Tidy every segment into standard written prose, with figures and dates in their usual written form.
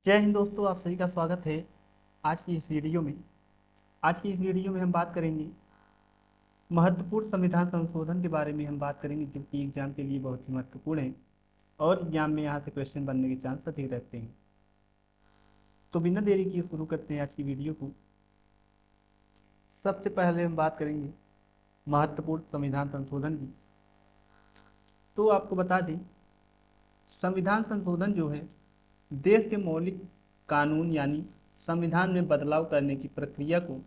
जय हिंद दोस्तों, आप सभी का स्वागत है आज की इस वीडियो में। आज की इस वीडियो में हम बात करेंगे महत्वपूर्ण संविधान संशोधन के बारे में। हम बात करेंगे जो कि एग्जाम के लिए बहुत ही महत्वपूर्ण है और एग्जाम में यहाँ से क्वेश्चन बनने के चांस अधिक रहते हैं। तो बिना देरी किए शुरू करते हैं आज की वीडियो को। सबसे पहले हम बात करेंगे महत्वपूर्ण संविधान संशोधन की। तो आपको बता दें, संविधान संशोधन जो है देश के मौलिक कानून यानी संविधान में बदलाव करने की प्रक्रिया को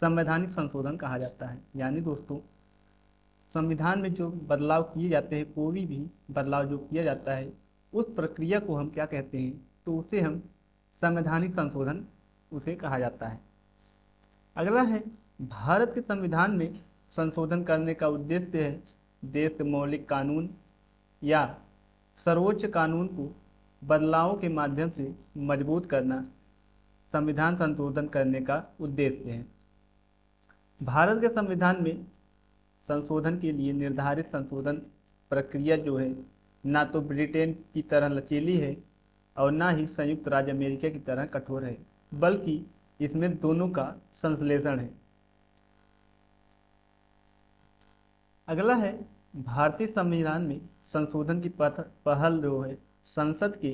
संवैधानिक संशोधन कहा जाता है। यानी दोस्तों, संविधान में जो बदलाव किए जाते हैं, कोई भी बदलाव जो किया जाता है उस प्रक्रिया को हम क्या कहते हैं, तो उसे हम संवैधानिक संशोधन उसे कहा जाता है। अगला है, भारत के संविधान में संशोधन करने का उद्देश्य है देश के मौलिक कानून या सर्वोच्च कानून को बदलावों के माध्यम से मजबूत करना संविधान संशोधन करने का उद्देश्य है। भारत के संविधान में संशोधन के लिए निर्धारित संशोधन प्रक्रिया जो है ना तो ब्रिटेन की तरह लचीली है और ना ही संयुक्त राज्य अमेरिका की तरह कठोर है, बल्कि इसमें दोनों का संश्लेषण है। अगला है, भारतीय संविधान में संशोधन की पहल जो है संसद के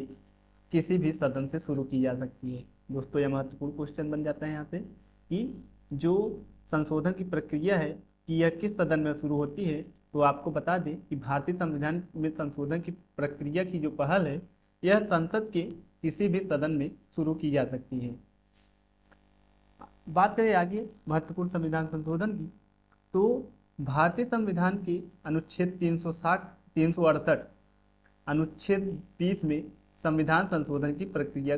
किसी भी सदन से शुरू की जा सकती है। दोस्तों, यह महत्वपूर्ण क्वेश्चन बन जाता है यहाँ पे कि जो संशोधन की प्रक्रिया है कि यह किस सदन में शुरू होती है। तो आपको बता दें कि भारतीय संविधान में संशोधन की प्रक्रिया की जो पहल है यह संसद के किसी भी सदन में शुरू की जा सकती है। बात करें आगे महत्वपूर्ण संविधान संशोधन की, तो भारतीय संविधान के अनुच्छेद 368 अनुच्छेद 20 में संविधान संशोधन की प्रक्रिया,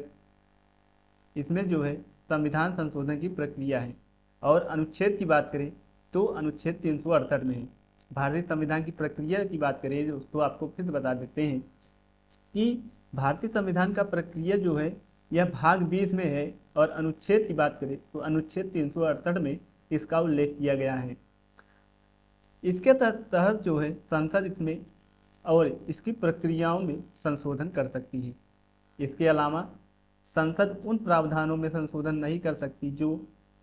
इसमें जो है संविधान संशोधन की प्रक्रिया है। और अनुच्छेद की बात करें तो अनुच्छेद 368 में है। भारतीय संविधान की प्रक्रिया की बात करें तो आपको फिर से बता देते हैं कि भारतीय संविधान का प्रक्रिया जो है यह भाग 20 में है और अनुच्छेद की बात करें तो अनुच्छेद 368 में इसका उल्लेख किया गया है। इसके तहत जो है संसद इसमें और इसकी प्रक्रियाओं में संशोधन कर सकती है। इसके अलावा संसद उन प्रावधानों में संशोधन नहीं कर सकती जो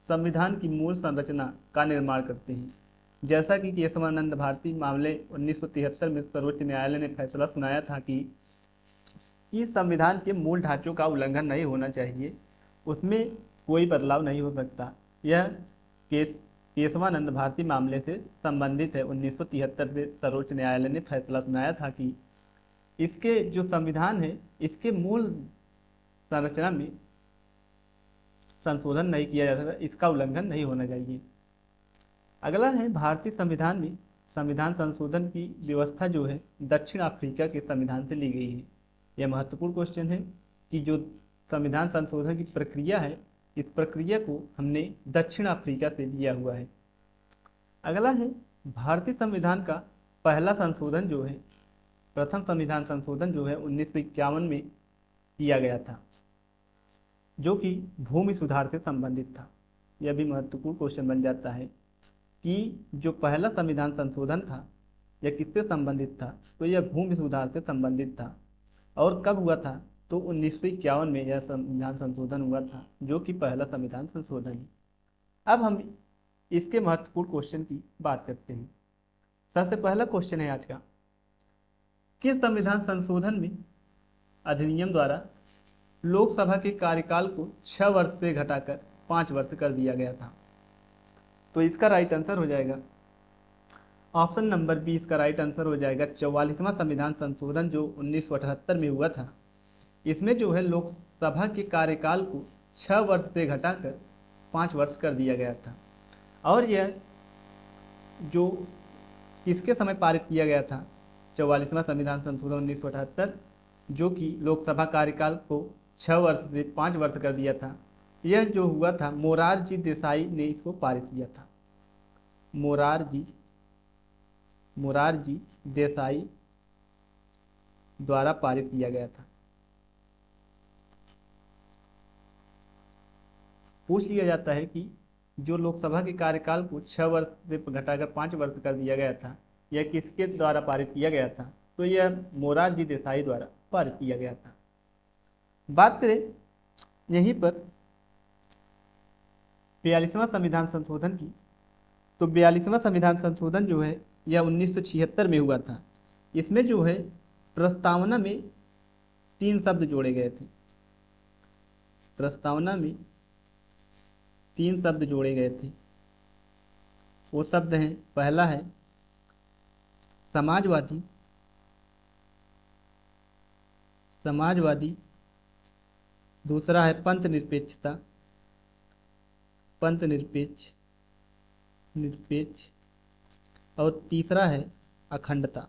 संविधान की मूल संरचना का निर्माण करते हैं। जैसा कि केशवानंद भारती मामले 1973 में सर्वोच्च न्यायालय ने फैसला सुनाया था कि संविधान के मूल ढांचों का उल्लंघन नहीं होना चाहिए, उसमें कोई बदलाव नहीं हो सकता। यह केशवानंद भारती मामले से संबंधित है। 1973 में सर्वोच्च न्यायालय ने फैसला सुनाया था कि इसके जो संविधान है इसके मूल संरचना में संशोधन नहीं किया जा सकता, इसका उल्लंघन नहीं होना चाहिए। अगला है, भारतीय संविधान में संविधान संशोधन की व्यवस्था जो है दक्षिण अफ्रीका के संविधान से ली गई है। यह महत्वपूर्ण क्वेश्चन है कि जो संविधान संशोधन की प्रक्रिया है इस प्रक्रिया को हमने दक्षिण अफ्रीका से लिया हुआ है। अगला है, भारतीय संविधान का पहला संशोधन जो है, प्रथम संविधान संशोधन जो है 1951 में किया गया था, जो कि भूमि सुधार से संबंधित था। यह भी महत्वपूर्ण क्वेश्चन बन जाता है कि जो पहला संविधान संशोधन था यह किससे संबंधित था, तो यह भूमि सुधार से संबंधित था। और कब हुआ था, तो 1951 में यह संविधान संशोधन हुआ था, जो कि पहला संविधान संशोधन है। अब हम इसके महत्वपूर्ण क्वेश्चन की बात करते हैं। सबसे पहला क्वेश्चन है आज का, किस संविधान संशोधन में अधिनियम द्वारा लोकसभा के कार्यकाल को 6 वर्ष से घटाकर 5 वर्ष कर दिया गया था। तो इसका राइट आंसर हो जाएगा ऑप्शन नंबर 20 का राइट आंसर हो जाएगा 44वां संविधान संशोधन जो 1978 में हुआ था। इसमें जो है लोकसभा के कार्यकाल को 6 वर्ष से घटाकर 5 वर्ष कर दिया गया था। और यह जो किसके समय पारित किया गया था, 44वां संविधान संशोधन 1978, जो कि लोकसभा कार्यकाल को 6 वर्ष से 5 वर्ष कर दिया था। यह जो हुआ था मोरारजी देसाई ने इसको पारित किया था। मोरारजी देसाई द्वारा पारित किया गया था। पूछ लिया जाता है कि जो लोकसभा के कार्यकाल को 6 वर्ष से घटाकर 5 वर्ष कर दिया गया था यह किसके द्वारा पारित किया गया था, तो यह मोरारजी देसाई द्वारा पारित किया गया था। बात करें यहीं पर 42वां संविधान संशोधन की, तो 42वां संविधान संशोधन जो है यह 1976 में हुआ था। इसमें जो है प्रस्तावना में 3 शब्द जोड़े गए थे। प्रस्तावना में 3 शब्द जोड़े गए थे। वो शब्द हैं, पहला है समाजवादी, समाजवादी, दूसरा है पंथ निरपेक्षता, पंथ निरपेक्ष, निरपेक्ष, और तीसरा है अखंडता।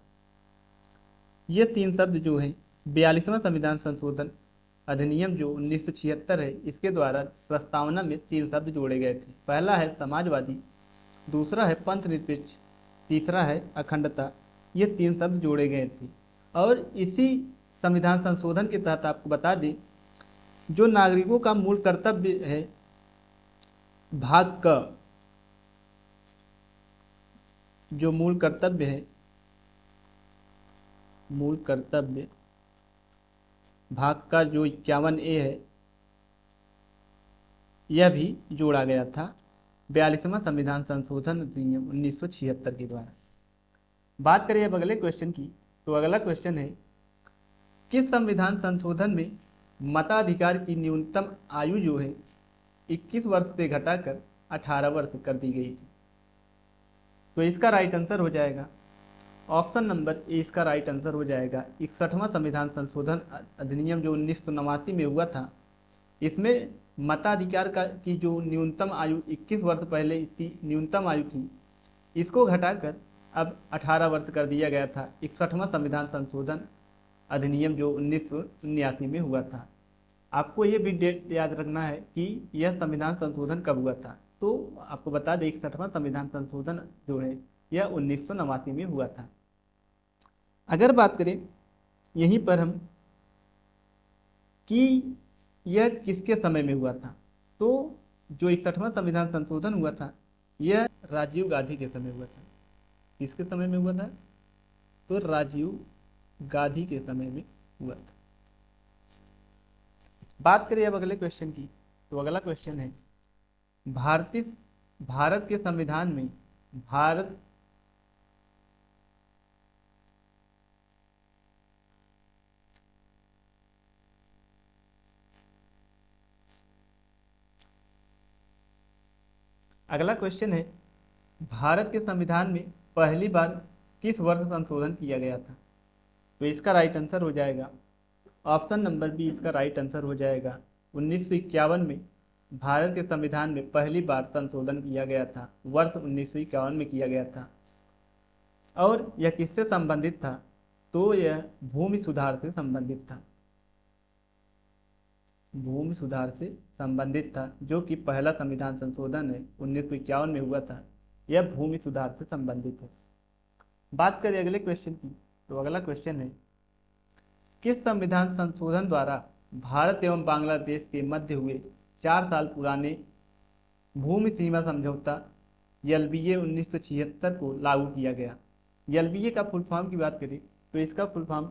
ये 3 शब्द जो है 42वां संविधान संशोधन अधिनियम जो 1976 है, इसके द्वारा प्रस्तावना में 3 शब्द जोड़े गए थे। पहला है समाजवादी, दूसरा है पंथ निरपेक्ष, तीसरा है अखंडता। ये 3 शब्द जोड़े गए थे। और इसी संविधान संशोधन के तहत आपको बता दें, जो नागरिकों का मूल कर्तव्य है, भाग क, जो मूल कर्तव्य है, मूल कर्तव्य भाग का जो 51A है, यह भी जोड़ा गया था 42वां संविधान संशोधन अधिनियम 1976 के द्वारा। बात करें अब अगले क्वेश्चन की, तो अगला क्वेश्चन है किस संविधान संशोधन में मताधिकार की न्यूनतम आयु जो है 21 वर्ष से घटाकर 18 वर्ष कर दी गई थी। तो इसका राइट आंसर हो जाएगा ऑप्शन नंबर ए, इसका राइट आंसर हो जाएगा 61वां संविधान संशोधन अधिनियम जो 1989 में हुआ था। इसमें मताधिकार की जो न्यूनतम आयु 21 वर्ष पहले इसकी न्यूनतम आयु थी, इसको घटाकर अब 18 वर्ष कर दिया गया था। 61वां संविधान संशोधन अधिनियम जो 1989 में हुआ था। आपको ये भी डेट याद रखना है कि यह संविधान संशोधन कब हुआ था। तो आपको बता दें 61वां संविधान संशोधन जो है यह 1989 में हुआ था। अगर बात करें यहीं पर हम कि यह किसके समय में हुआ था, तो जो 61वां संविधान संशोधन हुआ था यह राजीव गांधी के समय हुआ था। किसके समय में हुआ था? तो राजीव गांधी के समय में हुआ था। बात करें अब अगले क्वेश्चन की, तो अगला क्वेश्चन है भारत के संविधान में भारत अगला क्वेश्चन है भारत के संविधान में पहली बार किस वर्ष संशोधन किया गया था। तो इसका राइट आंसर हो जाएगा ऑप्शन नंबर बी, इसका राइट आंसर हो जाएगा 1951 में भारत के संविधान में पहली बार संशोधन किया गया था। वर्ष 1951 में किया गया था। और यह किससे संबंधित था? तो यह भूमि सुधार से संबंधित था। भूमि सुधार से संबंधित था, जो कि पहला संविधान संशोधन है 1951 में हुआ था। यह भूमि सुधार से संबंधित है। बात करें अगले क्वेश्चन की, तो अगला क्वेश्चन है किस संविधान संशोधन द्वारा भारत एवं बांग्लादेश के मध्य हुए 4 साल पुराने भूमि सीमा समझौता LBA 1976 को लागू किया गया। LBA का फुल फॉर्म की बात करें तो इसका full form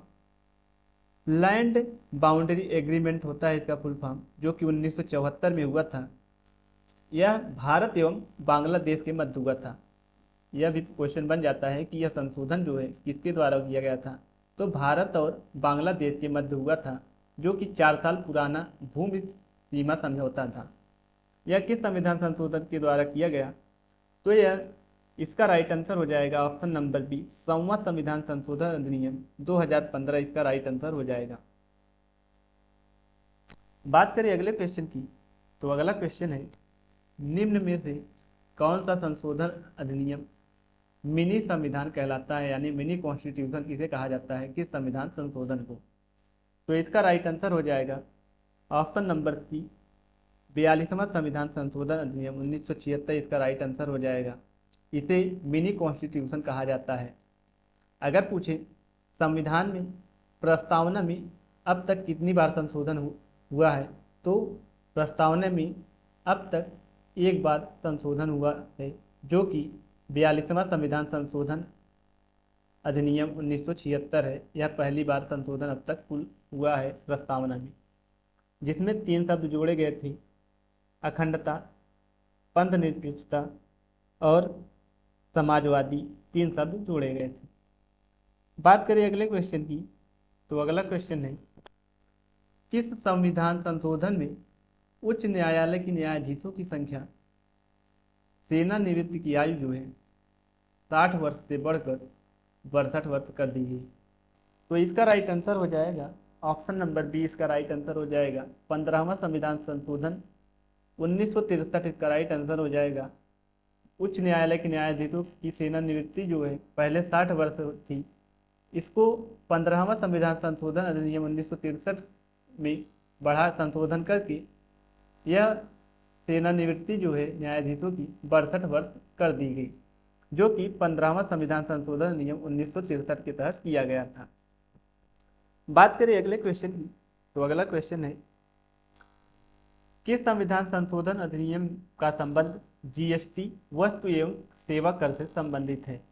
land boundary agreement होता है, इसका फुल फॉर्म, जो कि 1974 में हुआ था। यह भारत एवं बांग्लादेश के मध्य हुआ था। यह भी क्वेश्चन बन जाता है कि यह संशोधन जो है किसके द्वारा किया गया था। तो भारत और बांग्लादेश के मध्य हुआ था, जो कि 4 साल पुराना भूमि सीमा समझौता था। यह किस संविधान संशोधन के द्वारा किया गया? तो यह इसका राइट आंसर हो जाएगा ऑप्शन नंबर बी, 100वां संविधान संशोधन अधिनियम 2015, इसका राइट आंसर हो जाएगा। बात करें अगले क्वेश्चन की, तो अगला क्वेश्चन है निम्न में से कौन सा संशोधन अधिनियम मिनी संविधान कहलाता है, यानी मिनी कॉन्स्टिट्यूशन किसे कहा जाता है, किस संविधान संशोधन को? तो इसका राइट आंसर हो जाएगा ऑप्शन नंबर सी, 42वां संविधान संशोधन अधिनियम 1976, इसका राइट आंसर हो जाएगा। इसे मिनी कॉन्स्टिट्यूशन कहा जाता है। अगर पूछे संविधान में प्रस्तावना में अब तक कितनी बार संशोधन हुआ है, तो प्रस्तावना में अब तक 1 बार संशोधन हुआ है, जो कि 42वां संविधान संशोधन अधिनियम 1976 है। यह पहली बार संशोधन अब तक हुआ है प्रस्तावना में। जिसमें 3 शब्द जोड़े गए थे, अखंडता, पंथ निरपेक्षता और समाजवादी, 3 शब्द जोड़े गए थे। बात करें अगले क्वेश्चन की, तो अगला क्वेश्चन है, किस संविधान संशोधन में उच्च न्यायालय के न्यायाधीशों की संख्या सेवानिवृत्ति की आयु जो है 60 वर्ष से बढ़कर 62 वर्ष कर दी गई? तो इसका राइट आंसर हो जाएगा ऑप्शन नंबर बी। इसका राइट आंसर हो जाएगा 15वां संविधान संशोधन 1963। इसका राइट आंसर हो जाएगा उच्च न्यायालय के न्यायाधीशों की सेवानिवृत्ति जो है पहले 60 वर्ष थी, इसको 15वां संविधान संशोधन अधिनियम 1963 में बढ़ा संशोधन करके यह सेवानिवृत्ति जो है न्यायाधीशों की 62 वर्ष कर दी गई, जो कि 15वां संविधान संशोधन अधिनियम 1963 के तहत किया गया था। बात करें अगले क्वेश्चन की, तो अगला क्वेश्चन है, किस संविधान संशोधन अधिनियम का संबंध जीएसटी वस्तु एवं सेवा कर से संबंधित है?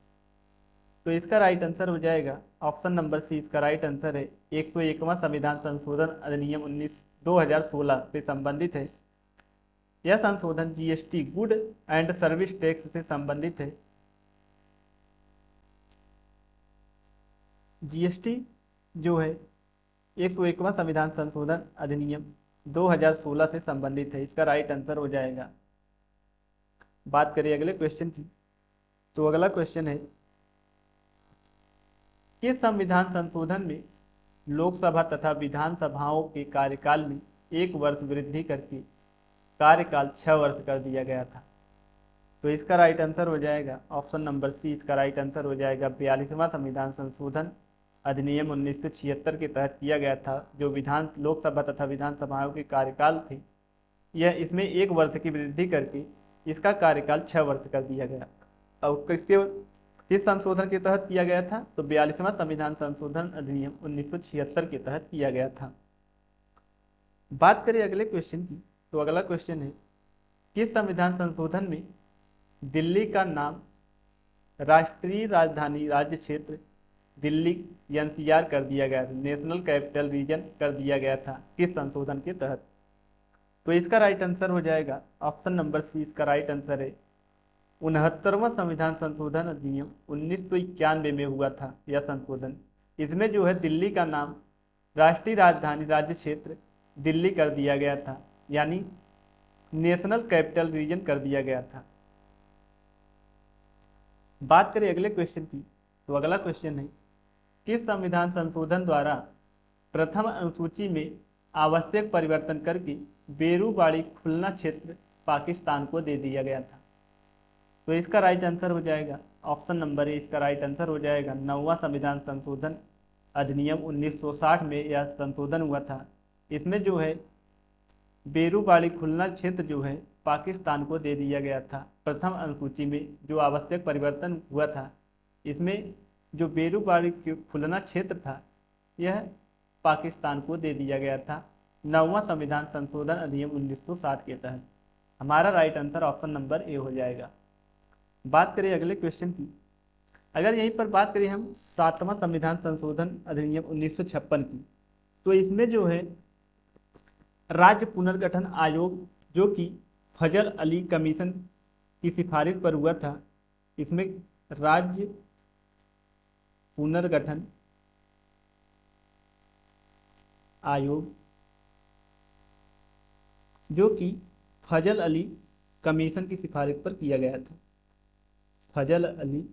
तो इसका राइट आंसर हो जाएगा ऑप्शन नंबर सी। इसका राइट आंसर है 101वां संविधान संशोधन अधिनियम 2016 से संबंधित है। यह संशोधन GST good and service tax से संबंधित है। जीएसटी जो है 101वां संविधान संशोधन अधिनियम 2016 से संबंधित है। इसका राइट आंसर हो जाएगा। बात करें अगले क्वेश्चन की, तो अगला क्वेश्चन है, किस संविधान संशोधन में लोकसभा तथा विधानसभाओं के कार्यकाल में 1 वर्ष वृद्धि करके कार्यकाल 6 वर्ष कर दिया गया था? तो इसका राइट आंसर हो जाएगा ऑप्शन नंबर सी। इसका राइट आंसर हो जाएगा 42वां संविधान संशोधन अधिनियम 1976 के तहत किया गया था। जो लोकसभा तथा विधानसभाओं के कार्यकाल थे, यह इसमें 1 वर्ष की वृद्धि करके इसका कार्यकाल 6 वर्ष कर दिया गया। और किस संशोधन के तहत किया गया था? तो 42वां संविधान संशोधन अधिनियम 1976 के तहत किया गया था। बात करें अगले क्वेश्चन की, तो अगला क्वेश्चन है, किस संविधान संशोधन में दिल्ली का नाम राष्ट्रीय राजधानी राज्य क्षेत्र दिल्ली एनसीआर कर दिया गया था, नेशनल कैपिटल रीजन कर दिया गया था किस संशोधन के तहत? तो इसका राइट आंसर हो जाएगा ऑप्शन नंबर सी। इसका राइट आंसर है 69वां संविधान संशोधन अधिनियम 1991 में हुआ था यह संशोधन। इसमें जो है दिल्ली का नाम राष्ट्रीय राजधानी राज्य क्षेत्र दिल्ली कर दिया गया था, यानी नेशनल कैपिटल रीजन कर दिया गया था। बात करें अगले क्वेश्चन की, तो अगला क्वेश्चन है, किस संविधान संशोधन द्वारा प्रथम अनुसूची में आवश्यक परिवर्तन करके बेरूबाड़ी खुलना क्षेत्र पाकिस्तान को दे दिया गया था? तो इसका राइट आंसर हो जाएगा ऑप्शन नंबर ए। इसका राइट आंसर हो जाएगा 9वां संविधान संशोधन अधिनियम 1960 में यह संशोधन हुआ था। इसमें जो है बेरूबाड़ी खुलना क्षेत्र जो है पाकिस्तान को दे दिया गया था। प्रथम अनुसूची में जो आवश्यक परिवर्तन हुआ था, इसमें जो बेरूबाड़ी खुलना क्षेत्र था यह पाकिस्तान को दे दिया गया था 9वां संविधान संशोधन अधिनियम 1960 के तहत। हमारा right answer option number A हो जाएगा। बात करें अगले क्वेश्चन की, अगर यहीं पर बात करें हम 7वां संविधान संशोधन अधिनियम 1956 की, तो इसमें जो है राज्य पुनर्गठन आयोग जो कि फजल अली कमीशन की सिफारिश पर हुआ था, इसमें राज्य पुनर्गठन आयोग जो कि फजल अली कमीशन की सिफारिश पर किया गया था। फजल अली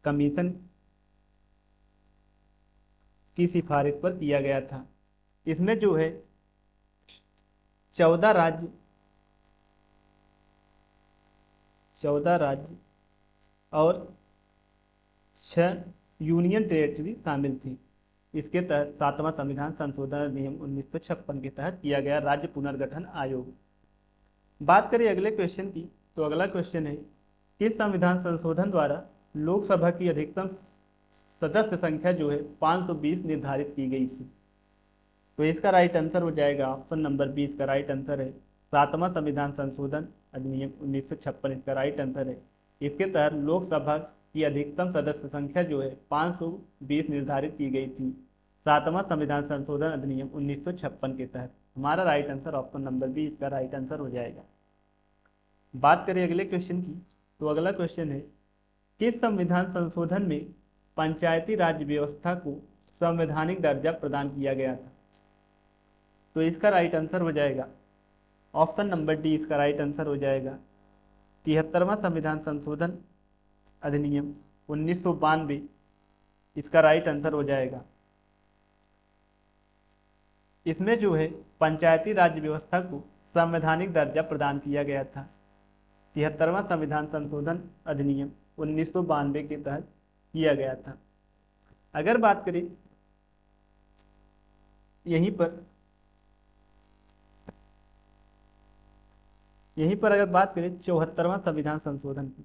कमीशन की सिफारिश पर किया गया था। इसमें जो है 14 राज्य और 6 यूनियन टेरिटरी शामिल थी। इसके तहत 7वां संविधान संशोधन अधिनियम 1956 के तहत किया गया राज्य पुनर्गठन आयोग। बात करें अगले क्वेश्चन की, तो अगला क्वेश्चन है, किस संविधान संशोधन द्वारा लोकसभा की अधिकतम सदस्य संख्या जो है 520 निर्धारित की गई थी? तो इसका राइट आंसर हो जाएगा ऑप्शन नंबर बी। इसका राइट आंसर है 7वां संविधान संशोधन अधिनियम 1956। इसका राइट आंसर है। इसके तहत लोकसभा की अधिकतम सदस्य संख्या जो है 520 निर्धारित की गई थी। 7वां संविधान संशोधन अधिनियम 1956 के तहत। हमारा right answer option number B इसका राइट आंसर हो जाएगा। बात करें अगले क्वेश्चन की, तो अगला क्वेश्चन है किस संविधान संशोधन में पंचायती राज व्यवस्था को संवैधानिक दर्जा प्रदान किया गया था? तो इसका राइट आंसर हो जाएगा ऑप्शन नंबर डी इसका राइट आंसर हो जाएगा 73वां संविधान संशोधन अधिनियम 1992 इसका राइट आंसर हो जाएगा। इसमें जो है पंचायती राज व्यवस्था को संवैधानिक दर्जा प्रदान किया गया था। 73वां संविधान संशोधन अधिनियम 1992 के तहत किया गया था। अगर बात करें यहीं पर अगर बात करें 74वां संविधान संशोधन की,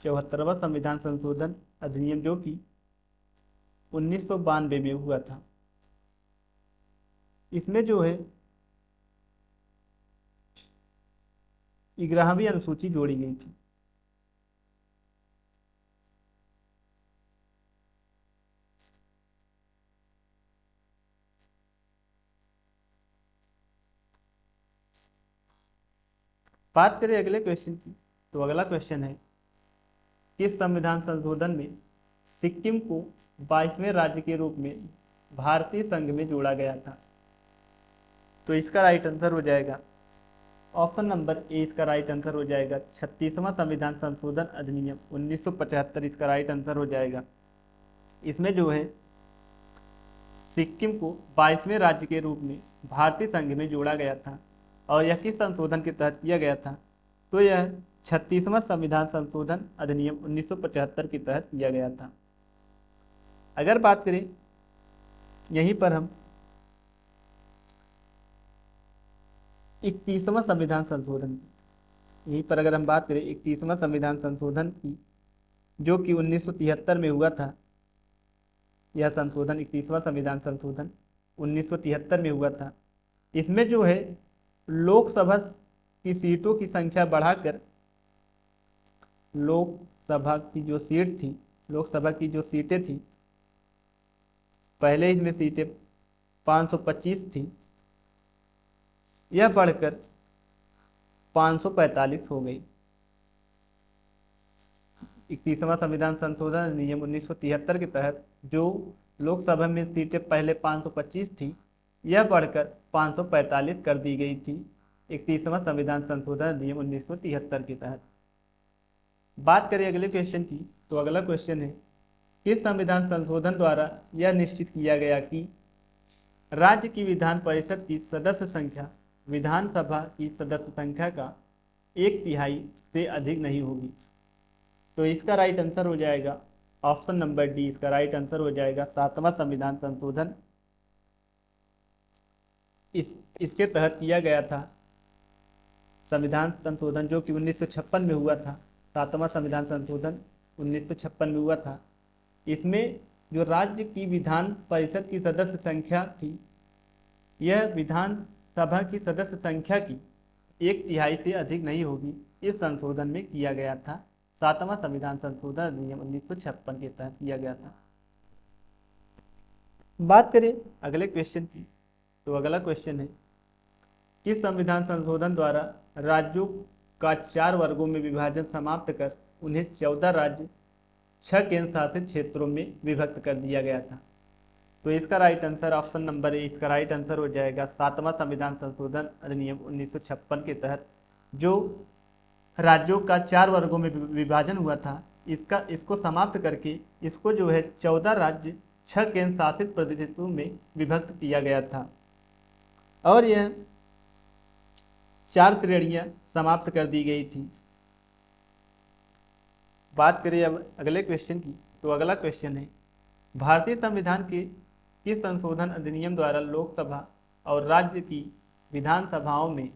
74वां संविधान संशोधन अधिनियम जो कि 1992 में हुआ था, इसमें जो है 11वीं अनुसूची जोड़ी गई थी। बात करें अगले क्वेश्चन की, तो अगला क्वेश्चन है किस संविधान संशोधन में सिक्किम को 22वें राज्य के रूप में भारतीय संघ में जोड़ा गया था? तो इसका राइट आंसर हो जाएगा ऑप्शन नंबर ए इसका राइट आंसर हो जाएगा 36वां संविधान संशोधन अधिनियम 1975 इसका राइट आंसर हो जाएगा। इसमें जो है सिक्किम को 22वें राज्य के रूप में भारतीय संघ में जोड़ा गया था और यह किस संशोधन के तहत किया गया था? तो यह 36वां संविधान संशोधन अधिनियम 1975 के तहत किया गया था। अगर बात करें यहीं पर हम 31वां संविधान संशोधन की, यहीं पर अगर हम बात करें 31वां संविधान संशोधन की जो कि 1973 में हुआ था, यह संशोधन 31वां संविधान संशोधन 1973 में हुआ था। इसमें जो है लोकसभा की सीटों की संख्या बढ़ाकर लोकसभा की जो सीटें थी, पहले इसमें सीटें 525 थी, यह बढ़कर 545 हो गई। 31वां संविधान संशोधन अधिनियम 1973 के तहत जो लोकसभा में सीटें पहले 525 थी, यह बढ़कर 545 कर दी गई थी 31वां संविधान संशोधन अधिनियम 1973 के तहत। बात करें अगले क्वेश्चन की, तो अगला क्वेश्चन है किस संविधान संशोधन द्वारा यह निश्चित किया गया कि राज्य की विधान परिषद की सदस्य संख्या विधानसभा की सदस्य संख्या का 1/3 से अधिक नहीं होगी? तो इसका राइट आंसर हो जाएगा ऑप्शन नंबर डी इसका राइट आंसर हो जाएगा 7वां संविधान संशोधन इसके तहत किया गया था। संविधान संशोधन जो कि 1956 में हुआ था, 7वां संविधान संशोधन 1956 में हुआ था। इसमें जो राज्य की विधान परिषद की सदस्य संख्या थी, यह विधानसभा की सदस्य संख्या की 1/3 से अधिक नहीं होगी, इस संशोधन में किया गया था। 7वां संविधान संशोधन अधिनियम 1956 के तहत किया गया था। बात करें अगले क्वेश्चन की, तो अगला क्वेश्चन है किस संविधान संशोधन द्वारा राज्यों का 4 वर्गों में विभाजन समाप्त कर उन्हें 14 राज्य 6 केंद्र शासित क्षेत्रों में विभक्त कर दिया गया था? तो इसका right answer option number A इसका राइट आंसर हो जाएगा 7वां संविधान संशोधन अधिनियम 1956 के तहत जो राज्यों का 4 वर्गों में विभाजन हुआ था, इसको समाप्त करके इसको जो है 14 राज्य 6 केंद्र शासित प्रदेशों में विभक्त किया गया था और यह 4 श्रेणियां समाप्त कर दी गई थी। बात करें अब अगले क्वेश्चन की, तो अगला क्वेश्चन है भारतीय संविधान के किस संशोधन अधिनियम द्वारा लोकसभा और राज्य की विधानसभाओं में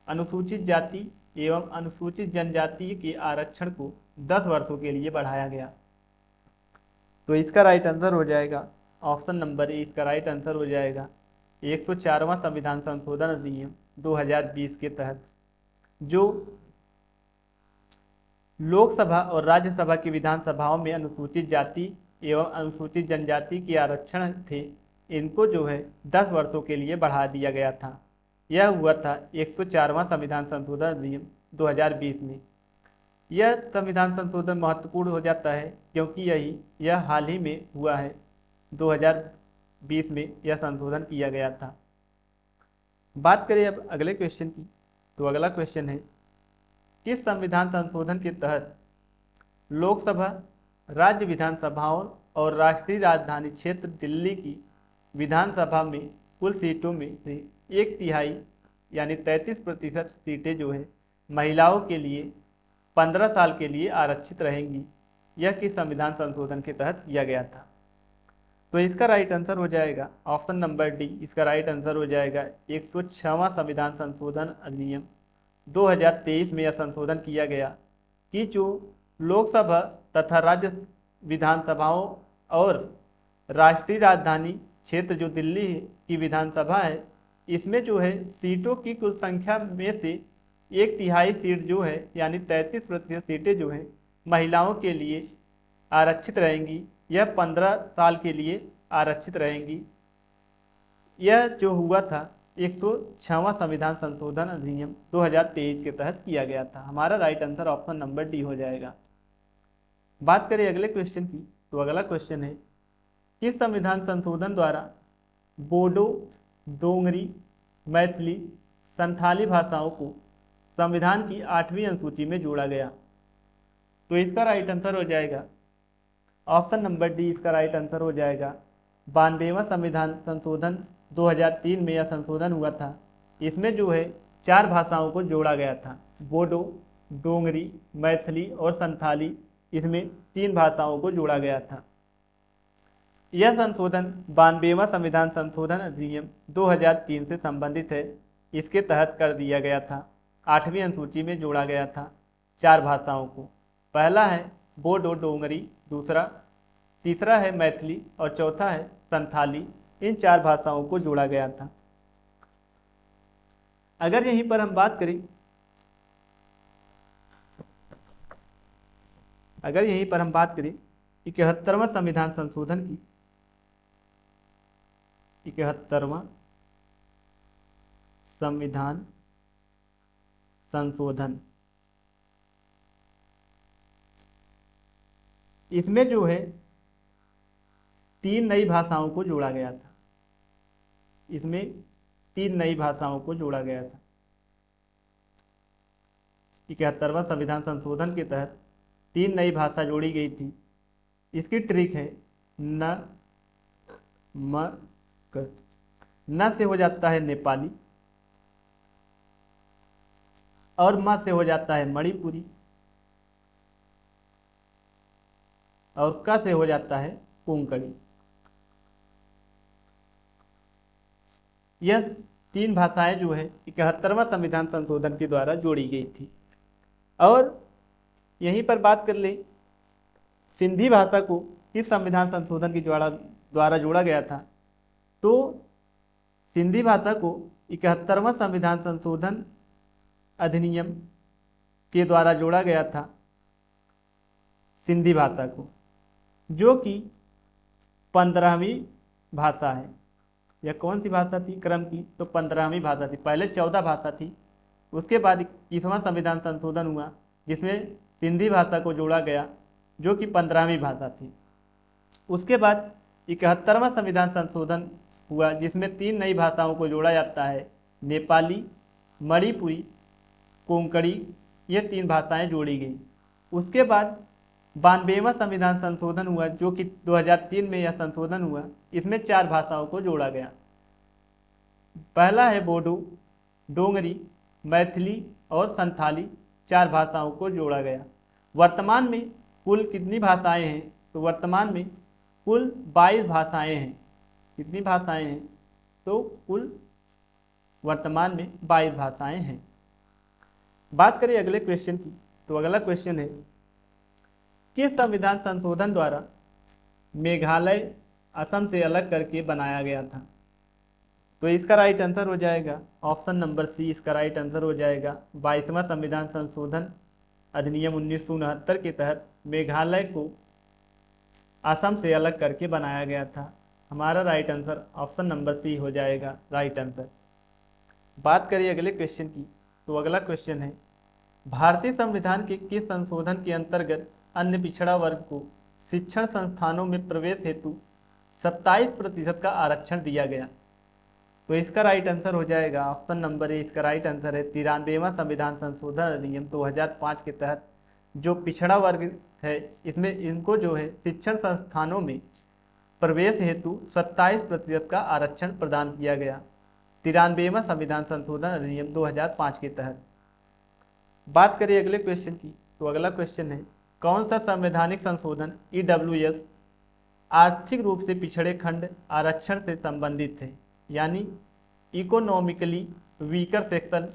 अनुसूचित जाति एवं अनुसूचित जनजाति के आरक्षण को 10 वर्षों के लिए बढ़ाया गया? तो इसका राइट आंसर हो जाएगा ऑप्शन नंबर ए इसका राइट आंसर हो जाएगा 104वां संविधान संशोधन अधिनियम 2020 के तहत जो लोकसभा और राज्यसभा की विधानसभाओं में अनुसूचित जाति एवं अनुसूचित जनजाति के आरक्षण थे, इनको जो है 10 वर्षों के लिए बढ़ा दिया गया था। यह हुआ था 104वां संविधान संशोधन अधिनियम 2020 में। यह संविधान संशोधन महत्वपूर्ण हो जाता है क्योंकि यह हाल ही में हुआ है, 2020 में यह संशोधन किया गया था। बात करें अब अगले क्वेश्चन की, तो अगला क्वेश्चन है, किस संविधान संशोधन के तहत लोकसभा, राज्य विधानसभाओं और राष्ट्रीय राजधानी क्षेत्र दिल्ली की विधानसभा में कुल सीटों में से 1/3 यानी 33% सीटें जो है महिलाओं के लिए 15 साल के लिए आरक्षित रहेंगी? यह किस संविधान संशोधन के तहत किया गया था? तो इसका राइट आंसर हो जाएगा ऑप्शन नंबर डी। इसका राइट आंसर हो जाएगा 106वां संविधान संशोधन अधिनियम 2023 में यह संशोधन किया गया कि जो लोकसभा तथा राज्य विधानसभाओं और राष्ट्रीय राजधानी क्षेत्र जो दिल्ली की विधानसभा है, इसमें जो है सीटों की कुल संख्या में से 1/3 सीट जो है यानी 33% सीटें जो है महिलाओं के लिए आरक्षित रहेंगी। यह 15 साल के लिए आरक्षित रहेंगी। यह जो हुआ था 106वां संविधान संशोधन अधिनियम 2023 के तहत किया गया था। हमारा right answer option number D हो जाएगा। बात करें अगले क्वेश्चन की, तो अगला क्वेश्चन है, किस संविधान संशोधन द्वारा बोडो, डोंगरी, मैथिली, संथाली भाषाओं को संविधान की 8वीं अनुसूची में जोड़ा गया? तो इसका राइट आंसर हो जाएगा ऑप्शन नंबर डी। इसका राइट आंसर हो जाएगा 92वां संविधान संशोधन 2003 में यह संशोधन हुआ था। इसमें जो है 4 भाषाओं को जोड़ा गया था, बोडो, डोंगरी, मैथिली और संथाली। इसमें 3 भाषाओं को जोड़ा गया था। यह संशोधन 92वां संविधान संशोधन अधिनियम 2003 से संबंधित है। इसके तहत कर दिया गया था। 8वीं अनुसूची में जोड़ा गया था 4 भाषाओं को। पहला है बोडो डोंगरी, तीसरा है मैथिली और चौथा है संथाली। इन 4 भाषाओं को जोड़ा गया था। अगर यहीं पर हम बात करें, 71वां संविधान संशोधन की, 71वां संविधान संशोधन, इसमें जो है 3 नई भाषाओं को जोड़ा गया था। इसमें 3 नई भाषाओं को जोड़ा गया था। 71वां संविधान संशोधन के तहत 3 नई भाषा जोड़ी गई थी। इसकी ट्रिक है न, म, क। न से हो जाता है नेपाली और म से हो जाता है मणिपुरी और क से हो जाता है कोंकणी। यह 3 भाषाएं जो है 71वां संविधान संशोधन के द्वारा जोड़ी गई थी। और यहीं पर बात कर ले, सिंधी भाषा को किस संविधान संशोधन के द्वारा जोड़ा गया था? तो सिंधी भाषा को 71वां संविधान संशोधन अधिनियम के द्वारा जोड़ा गया था। सिंधी भाषा को, जो कि 15वीं भाषा है। यह कौन सी भाषा थी क्रम की? तो 15वीं भाषा थी। पहले 14 भाषा थी, उसके बाद 21वां संविधान संशोधन हुआ जिसमें सिंधी भाषा को जोड़ा गया, जो कि 15वीं भाषा थी। उसके बाद 71वां संविधान संशोधन हुआ जिसमें 3 नई भाषाओं को जोड़ा जाता है, नेपाली, मणिपुरी, कोंकणी। ये 3 भाषाएं जोड़ी गई। उसके बाद 92वां संविधान संशोधन हुआ, जो कि 2003 में यह संशोधन हुआ। इसमें 4 भाषाओं को जोड़ा गया। पहला है बोडो, डोंगरी, मैथिली और संथाली। 4 भाषाओं को जोड़ा गया। वर्तमान में कुल कितनी भाषाएं हैं? तो वर्तमान में कुल 22 भाषाएं हैं। कितनी भाषाएं हैं? तो कुल वर्तमान में 22 भाषाएं हैं। बात करें अगले क्वेश्चन की, तो अगला क्वेश्चन है, किस संविधान संशोधन द्वारा मेघालय असम से अलग करके बनाया गया था? तो इसका राइट आंसर हो जाएगा ऑप्शन नंबर सी। इसका राइट आंसर हो जाएगा 22वां संविधान संशोधन अधिनियम 1969 के तहत मेघालय को असम से अलग करके बनाया गया था। हमारा right answer option number C हो जाएगा राइट आंसर। बात करिए अगले क्वेश्चन की, तो अगला क्वेश्चन है भारतीय संविधान के किस संशोधन के अंतर्गत अन्य पिछड़ा वर्ग को शिक्षण संस्थानों में प्रवेश हेतु 27% का आरक्षण दिया गया? तो इसका राइट आंसर हो जाएगा ऑप्शन नंबर ए। इसका राइट आंसर है 93वां संविधान संशोधन अधिनियम 2005 के तहत जो पिछड़ा वर्ग है इसमें इनको जो है शिक्षण संस्थानों में प्रवेश हेतु 27% का आरक्षण प्रदान किया गया 93वां संविधान संशोधन अधिनियम 2005 के तहत। बात करिए अगले क्वेश्चन की, तो अगला क्वेश्चन है कौन सा संवैधानिक संशोधन EWS आर्थिक रूप से पिछड़े खंड आरक्षण से संबंधित है? यानी इकोनॉमिकली वीकर सेक्शन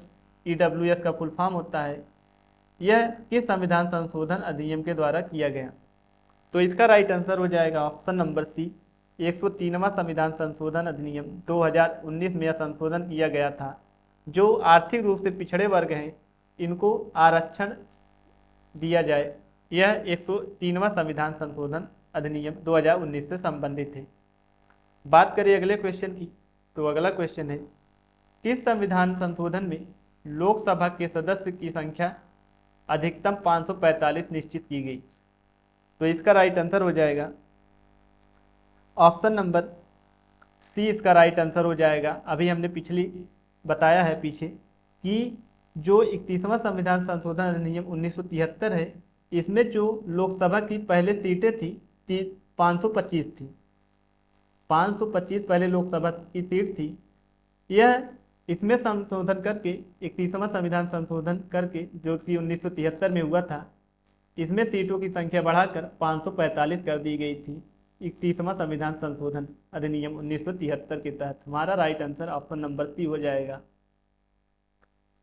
EWS का फुल फॉर्म होता है। यह किस संविधान संशोधन अधिनियम के द्वारा किया गया? तो इसका राइट आंसर हो जाएगा ऑप्शन नंबर सी। 103वां संविधान संशोधन अधिनियम 2019 में यह संशोधन किया गया था। जो आर्थिक रूप से पिछड़े वर्ग हैं इनको आरक्षण दिया जाए, यह 103वां संविधान संशोधन अधिनियम 2019 से संबंधित है। बात करिए अगले क्वेश्चन की, तो अगला क्वेश्चन है किस संविधान संशोधन में लोकसभा के सदस्य की संख्या अधिकतम 545 निश्चित की गई? तो इसका राइट आंसर हो जाएगा ऑप्शन नंबर सी। इसका राइट आंसर हो जाएगा, अभी हमने पिछली बताया है पीछे कि जो 31वां संविधान संशोधन अधिनियम 1973 है इसमें जो लोकसभा की पहले सीटें थी 525 थी। 525 पहले लोकसभा की सीट थी। यह इसमें संशोधन करके 31वां संविधान संशोधन करके जो कि 1973 में हुआ था इसमें सीटों की संख्या बढ़ाकर 545 कर दी गई थी 31वां संविधान संशोधन अधिनियम 1973 के तहत। हमारा right answer option number C हो जाएगा।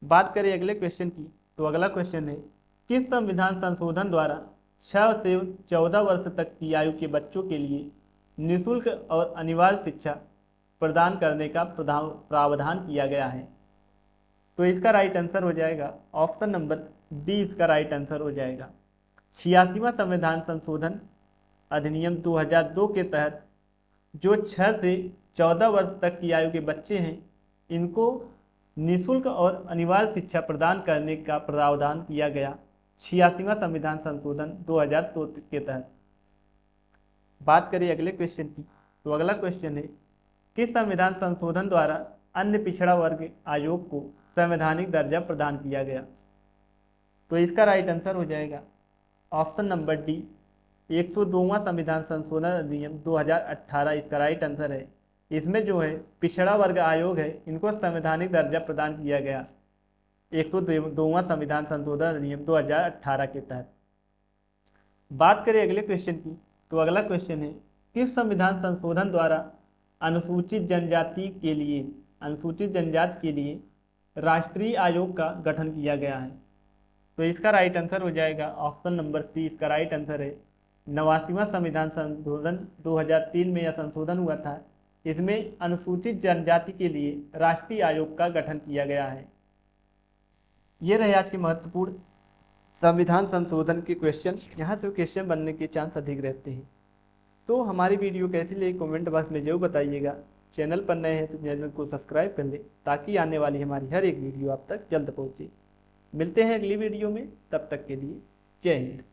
बात करें अगले क्वेश्चन की, तो अगला क्वेश्चन है किस संविधान संशोधन द्वारा 6 से 14 वर्ष तक की आयु के बच्चों के लिए निःशुल्क और अनिवार्य शिक्षा प्रदान करने का प्रावधान किया गया है? तो इसका राइट आंसर हो जाएगा ऑप्शन नंबर डी। इसका राइट आंसर हो जाएगा 86वां संविधान संशोधन अधिनियम 2002 के तहत जो 6 से 14 वर्ष तक की आयु के बच्चे हैं इनको निःशुल्क और अनिवार्य शिक्षा प्रदान करने का प्रावधान किया गया 86वां संविधान संशोधन 2002 के तहत। बात करें अगले क्वेश्चन की, तो अगला क्वेश्चन है किस संविधान संशोधन द्वारा अन्य पिछड़ा वर्ग आयोग को संवैधानिक दर्जा प्रदान किया गया? तो इसका राइट आंसर हो जाएगा ऑप्शन नंबर डी। 102वां संविधान संशोधन अधिनियम 2018 इसका राइट आंसर है। इसमें जो है पिछड़ा वर्ग आयोग है इनको संवैधानिक दर्जा प्रदान किया गया 102वां संविधान संशोधन अधिनियम 2018 के तहत। बात करें अगले क्वेश्चन की, तो अगला क्वेश्चन है किस संविधान संशोधन द्वारा अनुसूचित जनजाति के लिए राष्ट्रीय आयोग का गठन किया गया है? तो इसका राइट आंसर हो जाएगा ऑप्शन नंबर सी। इसका राइट आंसर है 89वां संविधान संशोधन 2003 में यह संशोधन हुआ था। इसमें अनुसूचित जनजाति के लिए राष्ट्रीय आयोग का गठन किया गया है। ये रहे आज के महत्वपूर्ण संविधान संशोधन के क्वेश्चन। यहाँ से क्वेश्चन बनने के चांस अधिक रहते हैं। तो हमारी वीडियो कैसी लगी कमेंट बॉक्स में जरूर बताइएगा। चैनल पर नए हैं तो चैनल को सब्सक्राइब कर ले ताकि आने वाली हमारी हर एक वीडियो आप तक जल्द पहुँचे। मिलते हैं अगली वीडियो में, तब तक के लिए जय हिंद।